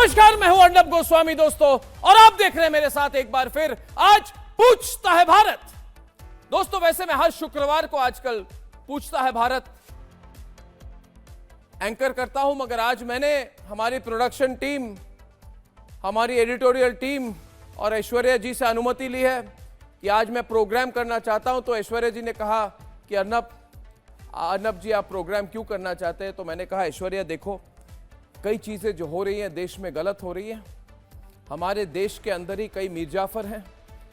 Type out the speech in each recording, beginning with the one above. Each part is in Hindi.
नमस्कार, मैं हूं अर्नब गोस्वामी दोस्तों, और आप देख रहे हैं मेरे साथ एक बार फिर आज पूछता है भारत। दोस्तों, वैसे मैं हर शुक्रवार को आजकल पूछता है भारत एंकर करता हूं, मगर आज मैंने हमारी प्रोडक्शन टीम, हमारी एडिटोरियल टीम और ऐश्वर्या जी से अनुमति ली है कि आज मैं प्रोग्राम करना चाहता हूं। तो ऐश्वर्या जी ने कहा कि अर्नब जी आप प्रोग्राम क्यों करना चाहते हैं? तो मैंने कहा ऐश्वर्या देखो, कई चीजें जो हो रही हैं देश में गलत हो रही है। हमारे देश के अंदर ही कई मीर जाफर हैं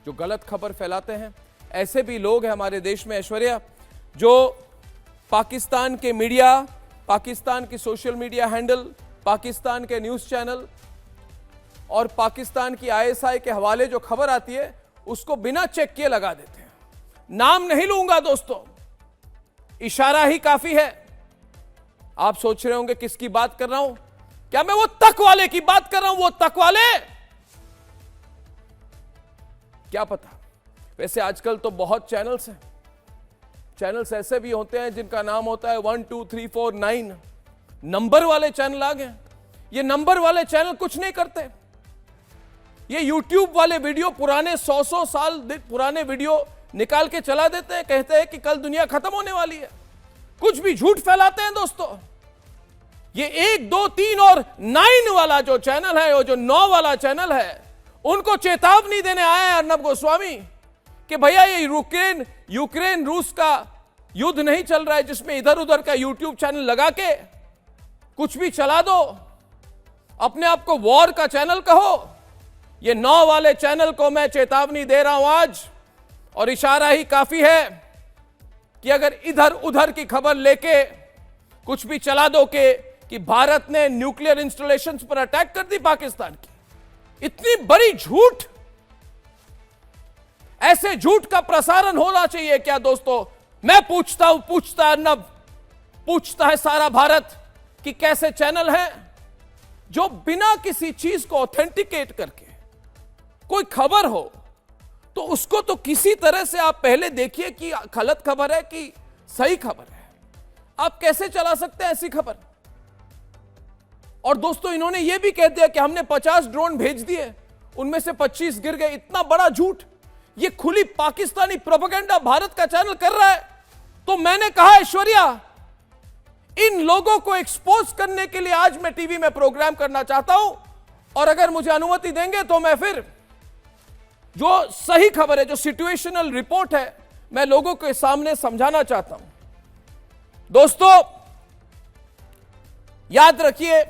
जो गलत खबर फैलाते हैं। ऐसे भी लोग हैं हमारे देश में ऐश्वर्या, जो पाकिस्तान के मीडिया, पाकिस्तान की सोशल मीडिया हैंडल, पाकिस्तान के न्यूज चैनल और पाकिस्तान की आईएसआई के हवाले जो खबर आती है उसको बिना चेक किए लगा देते हैं। नाम नहीं लूंगा दोस्तों, इशारा ही काफी है। आप सोच रहे होंगे किसकी बात कर रहा हूं? क्या मैं वो तक वाले की बात कर रहा हूं? वो तक वाले, क्या पता। वैसे आजकल तो बहुत चैनल्स हैं। चैनल्स ऐसे भी होते हैं जिनका नाम होता है 1 2 3 4 9, नंबर वाले चैनल आ गए। ये नंबर वाले चैनल कुछ नहीं करते। ये यूट्यूब वाले वीडियो पुराने 100 साल पुराने वीडियो निकाल के चला देते हैं, कहते हैं कि कल दुनिया खत्म होने वाली है। कुछ भी झूठ फैलाते हैं दोस्तों। ये 1 2 3 और 9 वाला जो चैनल है, वो जो 9 वाला चैनल है, उनको चेतावनी देने आया है अर्नब गोस्वामी कि भैया ये यूक्रेन रूस का युद्ध नहीं चल रहा है जिसमें इधर उधर का यूट्यूब चैनल लगा के कुछ भी चला दो, अपने आप को वॉर का चैनल कहो। ये 9 वाले चैनल को मैं चेतावनी दे रहा हूं आज, और इशारा ही काफी है कि अगर इधर उधर की खबर लेके कुछ भी चला दो कि भारत ने न्यूक्लियर इंस्टॉलेशंस पर अटैक कर दी पाकिस्तान की, इतनी बड़ी झूठ, ऐसे झूठ का प्रसारण होना चाहिए क्या दोस्तों? मैं पूछता हूं, पूछता है अर्नब, पूछता है सारा भारत कि कैसे चैनल हैं जो बिना किसी चीज को ऑथेंटिकेट करके कोई खबर हो तो उसको तो किसी तरह से आप पहले देखिए कि गलत खबर है कि सही खबर है। आप कैसे चला सकते हैं ऐसी खबर? और दोस्तों, इन्होंने यह भी कह दिया कि हमने 50 ड्रोन भेज दिए, उनमें से 25 गिर गए। इतना बड़ा झूठ, यह खुली पाकिस्तानी प्रोपेगेंडा भारत का चैनल कर रहा है। तो मैंने कहा ऐश्वर्या, इन लोगों को एक्सपोज करने के लिए आज मैं टीवी में प्रोग्राम करना चाहता हूं, और अगर मुझे अनुमति देंगे तो मैं फिर जो सही खबर है, जो सिचुएशनल रिपोर्ट है, मैं लोगों के सामने समझाना चाहता हूं। दोस्तों, याद रखिए,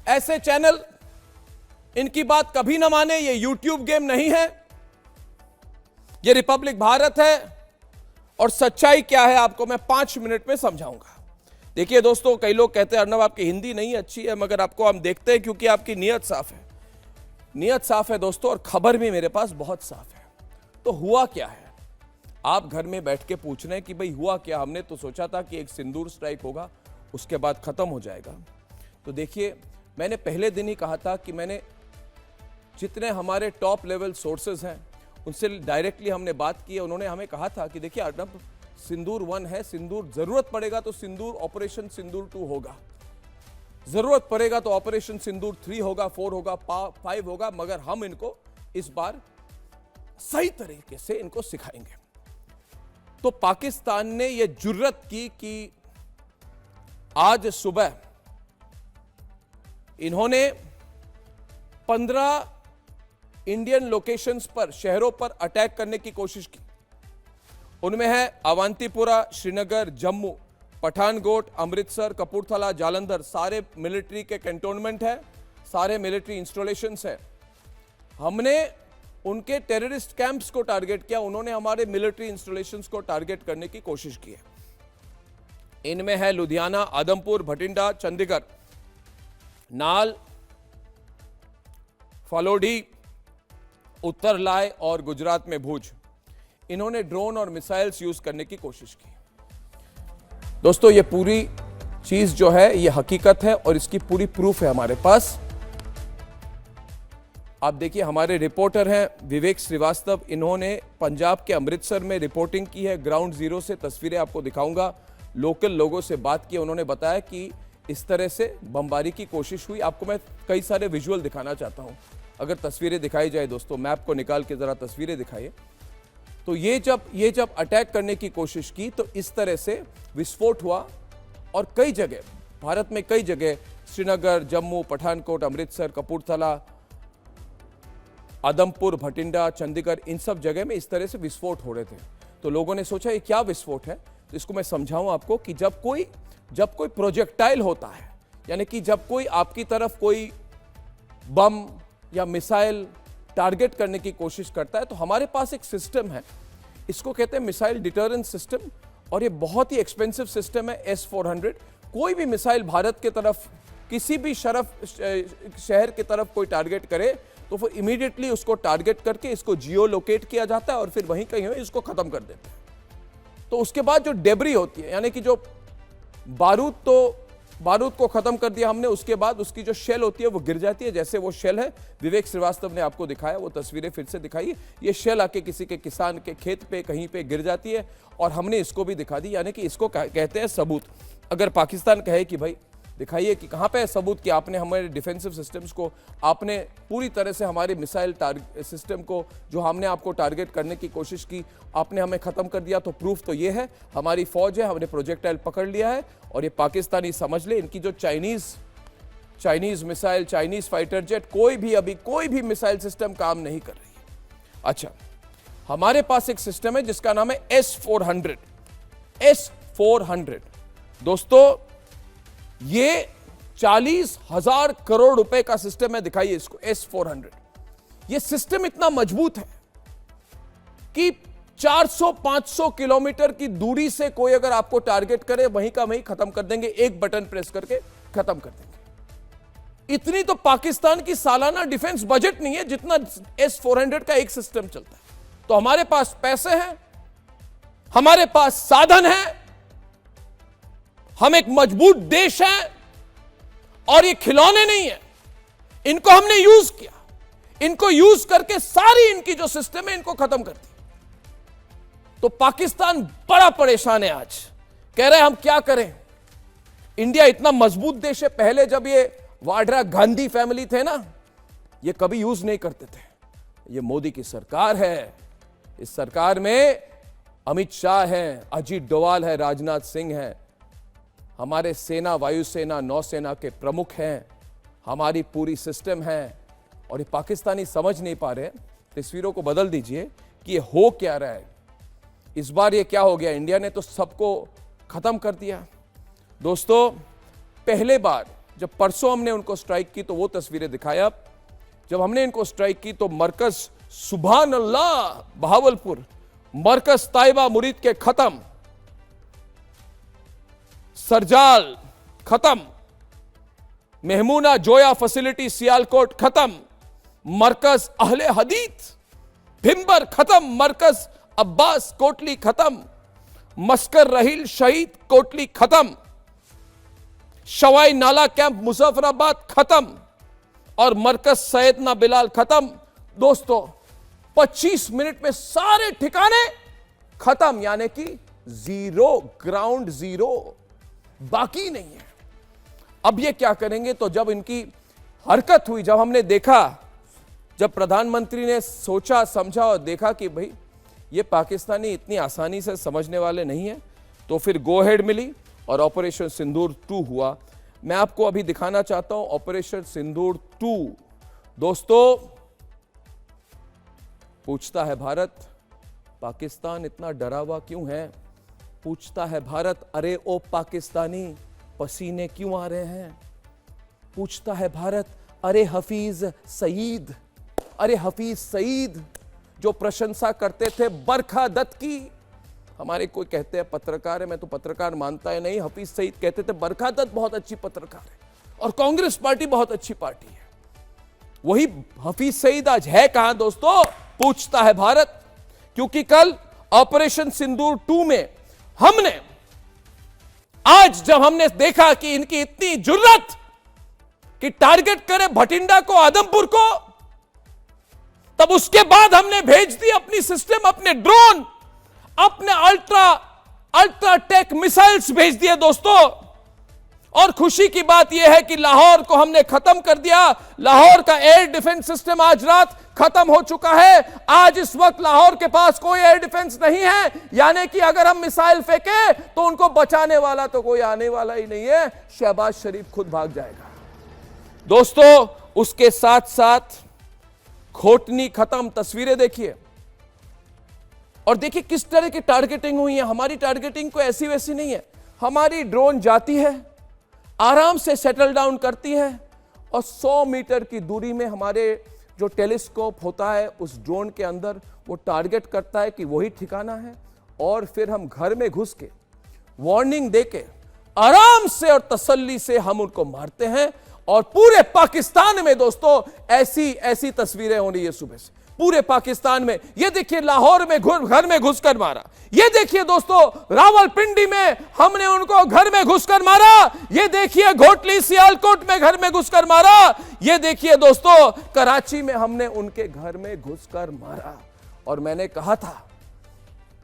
ऐसे चैनल, इनकी बात कभी ना माने। ये यूट्यूब गेम नहीं है, ये रिपब्लिक भारत है, और सच्चाई क्या है आपको मैं 5 मिनट में समझाऊंगा। देखिए दोस्तों, कई लोग कहते हैं अर्नब आपकी हिंदी नहीं अच्छी है, मगर आपको हम देखते हैं क्योंकि आपकी नीयत साफ है। नीयत साफ है दोस्तों, और खबर भी मेरे पास बहुत साफ है। तो हुआ क्या है? आप घर में बैठ के पूछ रहे हैं कि भाई हुआ क्या? हमने तो सोचा था कि एक सिंदूर स्ट्राइक होगा, उसके बाद खत्म हो जाएगा। तो देखिए, मैंने पहले दिन ही कहा था कि मैंने जितने हमारे टॉप लेवल सोर्सेज हैं उनसे डायरेक्टली हमने बात की है। उन्होंने हमें कहा था कि देखिए अर्नब, सिंदूर 1 है, सिंदूर जरूरत पड़ेगा तो सिंदूर ऑपरेशन सिंदूर 2 होगा, जरूरत पड़ेगा तो ऑपरेशन सिंदूर 3 होगा, 4 होगा, 5 होगा, मगर हम इनको इस बार सही तरीके से इनको सिखाएंगे। तो पाकिस्तान ने यह जुर्रत की कि आज सुबह इन्होंने 15 इंडियन लोकेशंस पर, शहरों पर अटैक करने की कोशिश की। उनमें है अवंतीपुरा, श्रीनगर, जम्मू, पठानकोट, अमृतसर, कपूरथला, जालंधर, सारे मिलिट्री के कैंटोनमेंट है, सारे मिलिट्री इंस्टॉलेशंस है। हमने उनके टेररिस्ट कैंप्स को टारगेट किया, उन्होंने हमारे मिलिट्री इंस्टॉलेशंस को टारगेट करने की कोशिश की है। इनमें है लुधियाना, आदमपुर, भटिंडा, चंडीगढ़, नाल, फलोडी, उत्तर लाए और गुजरात में भुज। इन्होंने ड्रोन और मिसाइल्स यूज करने की कोशिश की। दोस्तों, ये पूरी चीज जो है ये हकीकत है और इसकी पूरी प्रूफ है हमारे पास। आप देखिए, हमारे रिपोर्टर हैं विवेक श्रीवास्तव, इन्होंने पंजाब के अमृतसर में रिपोर्टिंग की है। ग्राउंड जीरो से तस्वीरें आपको दिखाऊंगा। लोकल लोगों से बात की, उन्होंने बताया कि इस तरह से बमबारी की कोशिश हुई। आपको मैं कई सारे विजुअल दिखाना चाहता हूं। अगर तस्वीरें दिखाई जाए दोस्तों, मैप को निकाल के जरा तस्वीरें दिखाइए। तो ये जब अटैक करने की कोशिश की तो इस तरह से विस्फोट हुआ और कई जगह भारत में, कई जगह श्रीनगर, जम्मू, पठानकोट, अमृतसर, कपूरथला, आदमपुर, भटिंडा, चंडीगढ़, इन सब जगह में इस तरह से विस्फोट हो रहे थे। तो लोगों ने सोचा ये क्या विस्फोट है, तो इसको मैं समझाऊं आपको कि जब कोई प्रोजेक्टाइल होता है, यानी कि जब कोई आपकी तरफ कोई बम या मिसाइल टारगेट करने की कोशिश करता है, तो हमारे पास एक सिस्टम है, इसको कहते हैं मिसाइल डिटरेंस सिस्टम, और ये बहुत ही एक्सपेंसिव सिस्टम है S-400। कोई भी मिसाइल भारत के तरफ, किसी भी शहर की तरफ कोई टारगेट करे तो फिर इमीडिएटली उसको टारगेट करके इसको जियो लोकेट किया जाता है और फिर वहीं कहीं इसको खत्म कर देते हैं। तो उसके बाद जो डेब्री होती है, यानी कि जो बारूद को खत्म कर दिया हमने, उसके बाद उसकी जो शेल होती है वो गिर जाती है। जैसे वो शेल है, विवेक श्रीवास्तव ने आपको दिखाया, वो तस्वीरें फिर से दिखाई। ये शेल आके किसी के किसान के खेत पे कहीं पे गिर जाती है और हमने इसको भी दिखा दी, यानी कि इसको कहते हैं सबूत। अगर पाकिस्तान कहे कि भाई दिखाइए कि कहां पे है सबूत कि आपने हमारे डिफेंसिव सिस्टम्स को, आपने पूरी तरह से हमारे मिसाइल सिस्टम को, जो हमने आपको टारगेट करने की कोशिश की, आपने हमें खत्म कर दिया, तो प्रूफ तो ये है, हमारी फौज है, हमने प्रोजेक्टाइल पकड़ लिया है। और ये पाकिस्तानी समझ ले, इनकी जो Chinese missile, Chinese fighter jet, कोई भी मिसाइल सिस्टम काम नहीं कर रही है। अच्छा, हमारे पास एक सिस्टम है जिसका नाम है S-400। S-400 दोस्तों, ये 40,000 करोड़ रुपए का सिस्टम है। दिखाइए इसको, S-400। ये सिस्टम इतना मजबूत है कि 400-500 किलोमीटर की दूरी से कोई अगर आपको टारगेट करे, वहीं का वहीं खत्म कर देंगे, एक बटन प्रेस करके खत्म कर देंगे। इतनी तो पाकिस्तान की सालाना डिफेंस बजट नहीं है जितना S-400 का एक सिस्टम चलता है। तो हमारे पास पैसे हैं, हमारे पास साधन है, हम एक मजबूत देश हैं, और ये खिलौने नहीं है, इनको हमने यूज किया, इनको यूज करके सारी इनकी जो सिस्टम है इनको खत्म कर दी। तो पाकिस्तान बड़ा परेशान है आज, कह रहे हैं हम क्या करें। इंडिया इतना मजबूत देश है, पहले जब ये वाड्रा गांधी फैमिली थे ना, ये कभी यूज नहीं करते थे। ये मोदी की सरकार है, इस सरकार में अमित शाह है, अजीत डोवाल है, राजनाथ सिंह है, हमारे सेना, वायुसेना, नौसेना के प्रमुख हैं, हमारी पूरी सिस्टम है। और ये पाकिस्तानी समझ नहीं पा रहे। तस्वीरों को बदल दीजिए कि ये हो क्या रहा है। इस बार ये क्या हो गया, इंडिया ने तो सबको खत्म कर दिया। दोस्तों, पहले बार जब परसों हमने उनको स्ट्राइक की तो वो तस्वीरें दिखाया। जब हमने इनको स्ट्राइक की तो मरकज सुभान अल्लाह बहावलपुर, मरकज ताइबा मुरीद के खत्म, सरजाल खत्म, मेहमूना जोया फैसिलिटी सियालकोट खत्म, मरकज अहले हदीस भिंबर खत्म, मरकज अब्बास कोटली खत्म, मस्कर रहील शहीद कोटली खत्म, शवाई नाला कैंप मुजफ्फराबाद खत्म, और मरकज सैयदना बिलाल खत्म। दोस्तों, 25 मिनट में सारे ठिकाने खत्म, यानी कि जीरो, ग्राउंड जीरो, बाकी नहीं है। अब ये क्या करेंगे, तो जब इनकी हरकत हुई, जब हमने देखा, जब प्रधानमंत्री ने सोचा, समझा और देखा कि भाई ये पाकिस्तानी इतनी आसानी से समझने वाले नहीं है, तो फिर गो हेड मिली और ऑपरेशन सिंदूर 2 हुआ। मैं आपको अभी दिखाना चाहता हूं ऑपरेशन सिंदूर 2। दोस्तों, पूछता है भारत, पाकिस्तान इतना डरा हुआ क्यों है? पूछता है भारत, अरे ओ पाकिस्तानी, पसीने क्यों आ रहे हैं? पूछता है भारत, अरे हफीज सईद जो प्रशंसा करते थे बरखा दत्त की। हमारे कोई कहते हैं पत्रकार है, मैं तो पत्रकार मानता है नहीं, हफीज सईद कहते थे बरखा दत्त बहुत अच्छी पत्रकार है और कांग्रेस पार्टी बहुत अच्छी पार्टी है। वही हफीज सईद आज है कहां दोस्तों? पूछता है भारत। क्योंकि कल ऑपरेशन सिंदूर 2 में हमने, आज जब हमने देखा कि इनकी इतनी जुर्रत कि टारगेट करे भटिंडा को, आदमपुर को, तब उसके बाद हमने भेज दी अपनी सिस्टम, अपने ड्रोन, अपने अल्ट्रा टेक मिसाइल्स भेज दिए दोस्तों। और खुशी की बात यह है कि लाहौर को हमने खत्म कर दिया। लाहौर का एयर डिफेंस सिस्टम आज रात खत्म हो चुका है। आज इस वक्त लाहौर के पास कोई एयर डिफेंस नहीं है, यानी कि अगर हम मिसाइल फेंके तो उनको बचाने वाला तो कोई आने वाला ही नहीं है, शहबाज शरीफ खुद भाग जाएगा। दोस्तों, उसके साथ साथ घोटनी खत्म। तस्वीरें देखिए और देखिए किस तरह की टारगेटिंग हुई है। हमारी टारगेटिंग कोई ऐसी वैसी नहीं है। हमारी ड्रोन जाती है, आराम से सेटल डाउन करती है और 100 मीटर की दूरी में हमारे जो टेलीस्कोप होता है उस ड्रोन के अंदर वो टारगेट करता है कि वही ठिकाना है, और फिर हम घर में घुस के वार्निंग देके आराम से और तसल्ली से हम उनको मारते हैं। और पूरे पाकिस्तान में दोस्तों ऐसी तस्वीरें हो रही है सुबह से पूरे पाकिस्तान में। ये देखिए लाहौर में घर में घुसकर मारा। ये देखिए दोस्तों रावलपिंडी में हमने उनको घर में घुसकर मारा। ये देखिए घोटली सियालकोट में घर में घुसकर मारा। ये देखिए दोस्तों कराची में हमने उनके घर में घुसकर मारा। और मैंने कहा था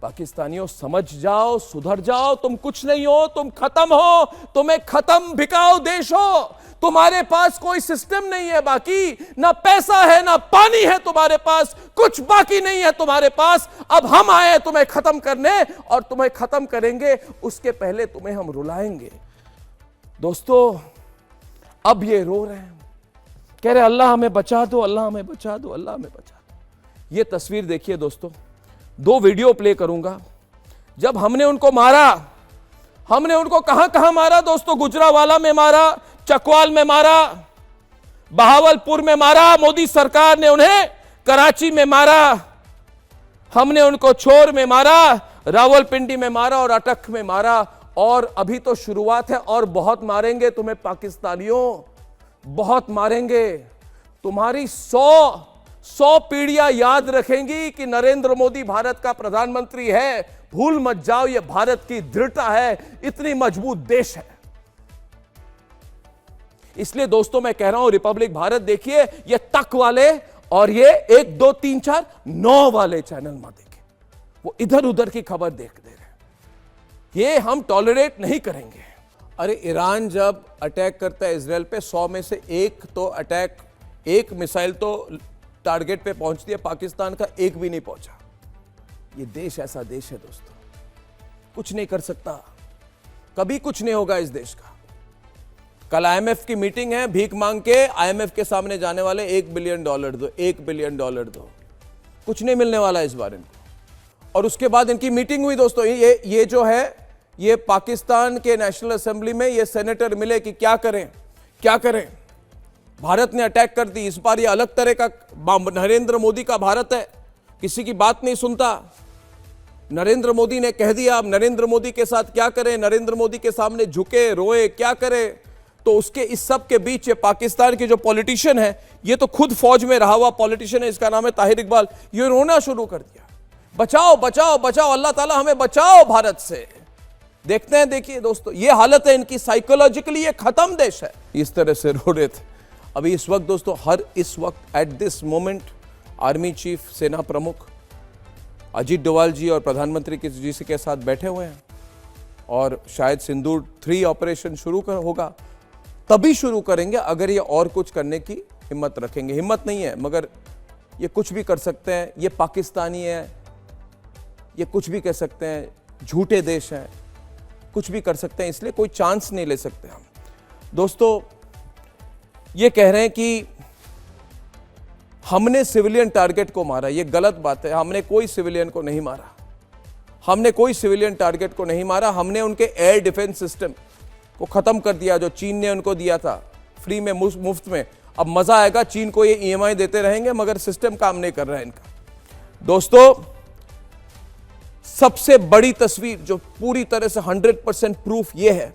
पाकिस्तानियों समझ जाओ, सुधर जाओ, तुम कुछ नहीं हो, तुम खत्म हो, तुम एक खत्म बिकाऊ देश हो। तुम्हारे पास कोई सिस्टम नहीं है बाकी, ना पैसा है ना पानी है तुम्हारे पास, कुछ बाकी नहीं है तुम्हारे पास। अब हम आए तुम्हें खत्म करने और तुम्हें खत्म करेंगे, उसके पहले तुम्हें हम रुलाएंगे। दोस्तों अब ये रो रहे हैं, कह रहे अल्लाह हमें बचा दो, अल्लाह हमें बचा दो, अल्लाह हमें बचा दो। ये तस्वीर देखिए दोस्तों, 2 वीडियो प्ले करूंगा। जब हमने उनको मारा, हमने उनको कहां कहां मारा दोस्तों? गुजरावाला में मारा, चकवाल में मारा, बहावलपुर में मारा, मोदी सरकार ने उन्हें कराची में मारा, हमने उनको छोर में मारा, रावलपिंडी में मारा और अटक में मारा। और अभी तो शुरुआत है और बहुत मारेंगे तुम्हें पाकिस्तानियों, बहुत मारेंगे। तुम्हारी 100 पीढ़ियां याद रखेंगी कि नरेंद्र मोदी भारत का प्रधानमंत्री है। भूल मत जाओ, यह भारत की दृढ़ता है, इतनी मजबूत देश है। इसलिए दोस्तों मैं कह रहा हूं रिपब्लिक भारत देखिए, ये तक वाले और ये 1 2 3 4 9 वाले चैनल मत देखिए, वो इधर उधर की खबर देख दे रहे। ये हम टॉलरेट नहीं करेंगे। अरे ईरान जब अटैक करता है इजराइल पे, 100 में से एक तो अटैक, एक मिसाइल तो टारगेट पे पहुंचती है, पाकिस्तान का एक भी नहीं पहुंचा। ये देश ऐसा देश है दोस्तों, कुछ नहीं कर सकता, कभी कुछ नहीं होगा इस देश का। कल आईएमएफ की मीटिंग है, भीख मांग के आईएमएफ के सामने जाने वाले $1 बिलियन दो, $1 बिलियन दो, कुछ नहीं मिलने वाला इस बार इनको। और उसके बाद इनकी मीटिंग हुई दोस्तों। ये जो है, ये पाकिस्तान के नेशनल असेंबली में ये सेनेटर मिले कि क्या करें क्या करें। भारत ने अटैक कर दी, इस बार ये अलग तरह का नरेंद्र मोदी का भारत है, किसी की बात नहीं सुनता। नरेंद्र मोदी ने कह दिया, अब नरेंद्र मोदी के साथ क्या करें, नरेंद्र मोदी के सामने झुके रोए, क्या करें। तो उसके इस सब के बीच ये पाकिस्तान के जो पॉलिटिशियन है, ये तो खुद फौज में रहा हुआ पॉलिटिशियन है, इसका नाम है ताहिर इकबाल, ये रोना शुरू कर दिया, बचाओ बचाओ बचाओ, अल्लाह ताला हमें बचाओ भारत से। देखते हैं, देखिए दोस्तों ये हालत है इनकी, साइकोलॉजिकली ये खत्म देश है, इस तरह से रो रहे थे। अभी इस वक्त दोस्तों, इस वक्त at this moment army chief, सेना प्रमुख अजीत डोवाल जी और प्रधानमंत्री जी के साथ बैठे हुए हैं और शायद सिंदूर 3 ऑपरेशन शुरू होगा, तभी शुरू करेंगे अगर ये और कुछ करने की हिम्मत रखेंगे। हिम्मत नहीं है मगर ये कुछ भी कर सकते हैं, ये पाकिस्तानी है, ये कुछ भी कह सकते हैं, झूठे देश हैं, कुछ भी कर सकते हैं, इसलिए कोई चांस नहीं ले सकते हम। दोस्तों ये कह रहे हैं कि हमने सिविलियन टारगेट को मारा, ये गलत बात है। हमने कोई सिविलियन को नहीं मारा, हमने कोई सिविलियन टारगेट को नहीं मारा। हमने उनके एयर डिफेंस सिस्टम को खत्म कर दिया जो चीन ने उनको दिया था फ्री में, मुफ्त में। अब मजा आएगा, चीन को ये ईएमआई देते रहेंगे मगर सिस्टम काम नहीं कर रहा है इनका। दोस्तों सबसे बड़ी तस्वीर जो पूरी तरह से 100% प्रूफ ये है,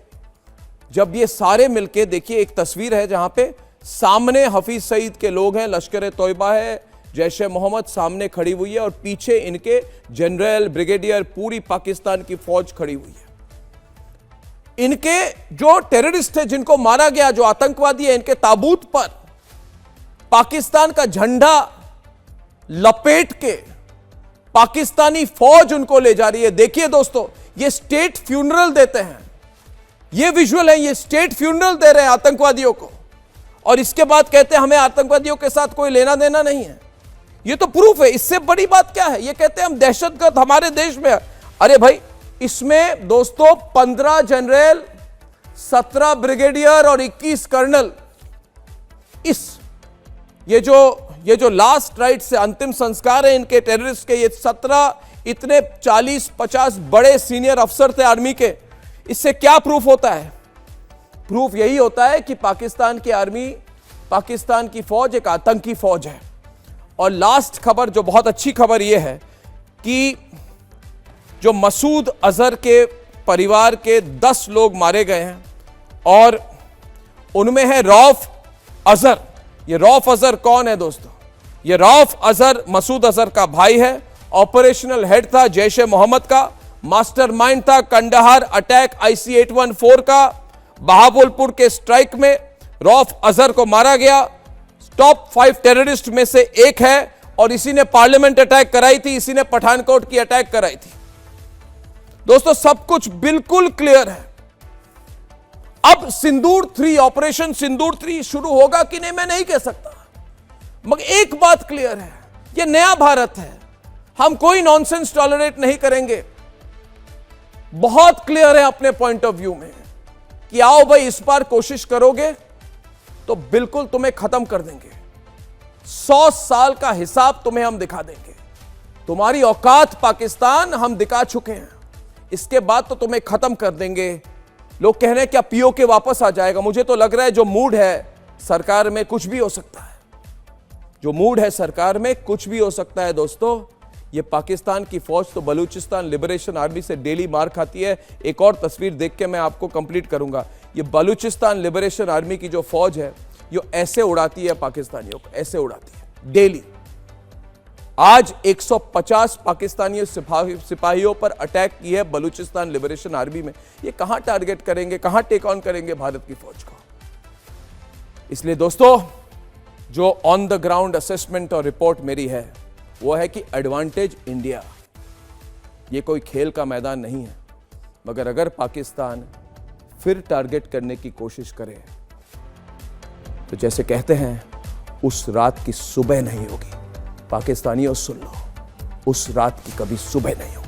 जब ये सारे मिलके देखिए, एक तस्वीर है जहां पे सामने हफीज सईद के लोग हैं, लश्कर तोयबा है, जैश ए मोहम्मद सामने खड़ी हुई है और पीछे इनके जनरल, ब्रिगेडियर, पूरी पाकिस्तान की फौज खड़ी हुई है। इनके जो टेररिस्ट है जिनको मारा गया, जो आतंकवादी है, इनके ताबूत पर पाकिस्तान का झंडा लपेट के पाकिस्तानी फौज उनको ले जा रही है। देखिए दोस्तों, ये स्टेट फ्यूनरल देते हैं, ये विजुअल है, ये स्टेट फ्यूनरल दे रहे हैं आतंकवादियों को, और इसके बाद कहते हैं हमें आतंकवादियों के साथ कोई लेना देना नहीं है। ये तो प्रूफ है, इससे बड़ी बात क्या है? ये कहते हैं हम दहशतगर्द हमारे देश में। अरे भाई, इसमें दोस्तों 15 जनरल, 17 ब्रिगेडियर और 21 कर्नल, ये जो लास्ट राइट से अंतिम संस्कार है इनके टेररिस्ट के, ये 17 इतने 40-50 बड़े सीनियर अफसर थे आर्मी के। इससे क्या प्रूफ होता है? प्रूफ यही होता है कि पाकिस्तान की आर्मी, पाकिस्तान की फौज एक आतंकी फौज है। और लास्ट खबर, जो बहुत अच्छी खबर यह है कि जो मसूद अजहर के परिवार के 10 लोग मारे गए हैं और उनमें है रऊफ अजहर। ये रऊफ अजहर कौन है दोस्तों? ये रऊफ अजहर मसूद अजहर का भाई है, ऑपरेशनल हेड था जैश ए मोहम्मद का, मास्टरमाइंड था कंडहार अटैक IC-814 का। बहावलपुर के स्ट्राइक में रऊफ अजहर को मारा गया। टॉप 5 टेररिस्ट में से एक है और इसी ने पार्लियामेंट अटैक कराई थी, इसी ने पठानकोट की अटैक कराई थी। दोस्तों सब कुछ बिल्कुल क्लियर है। अब सिंदूर 3, ऑपरेशन सिंदूर 3 शुरू होगा कि नहीं मैं नहीं कह सकता, मगर एक बात क्लियर है, यह नया भारत है, हम कोई नॉनसेंस टॉलरेट नहीं करेंगे। बहुत क्लियर है अपने पॉइंट ऑफ व्यू में कि आओ भाई इस बार कोशिश करोगे तो बिल्कुल तुम्हें खत्म कर देंगे। 100 साल का हिसाब तुम्हें हम दिखा देंगे। तुम्हारी औकात पाकिस्तान हम दिखा चुके हैं, इसके बाद तो तुम्हें खत्म कर देंगे। लोग कह रहे हैं क्या POK वापस आ जाएगा? मुझे तो लग रहा है जो मूड है सरकार में कुछ भी हो सकता है। जो मूड है सरकार में कुछ भी हो सकता है दोस्तों। ये पाकिस्तान की फौज तो बलूचिस्तान लिबरेशन आर्मी से डेली मार खाती है। एक और तस्वीर देख के मैं आपको कंप्लीट करूंगा। ये बलूचिस्तान लिबरेशन आर्मी की जो फौज है, ये ऐसे उड़ाती है पाकिस्तानियों को, ऐसे उड़ाती है डेली। आज 150 पाकिस्तानी सिपाहियों पर अटैक की है बलूचिस्तान लिबरेशन आर्मी में। ये कहां टारगेट करेंगे, कहां टेक ऑन करेंगे भारत की फौज को? इसलिए दोस्तों जो ऑन द ग्राउंड असेसमेंट और रिपोर्ट मेरी है वो है कि एडवांटेज इंडिया। ये कोई खेल का मैदान नहीं है, मगर अगर पाकिस्तान फिर टारगेट करने की कोशिश करे तो जैसे कहते हैं उस रात की सुबह नहीं होगी। पाकिस्तानियों सुन लो, उस रात की कभी सुबह नहीं होगी।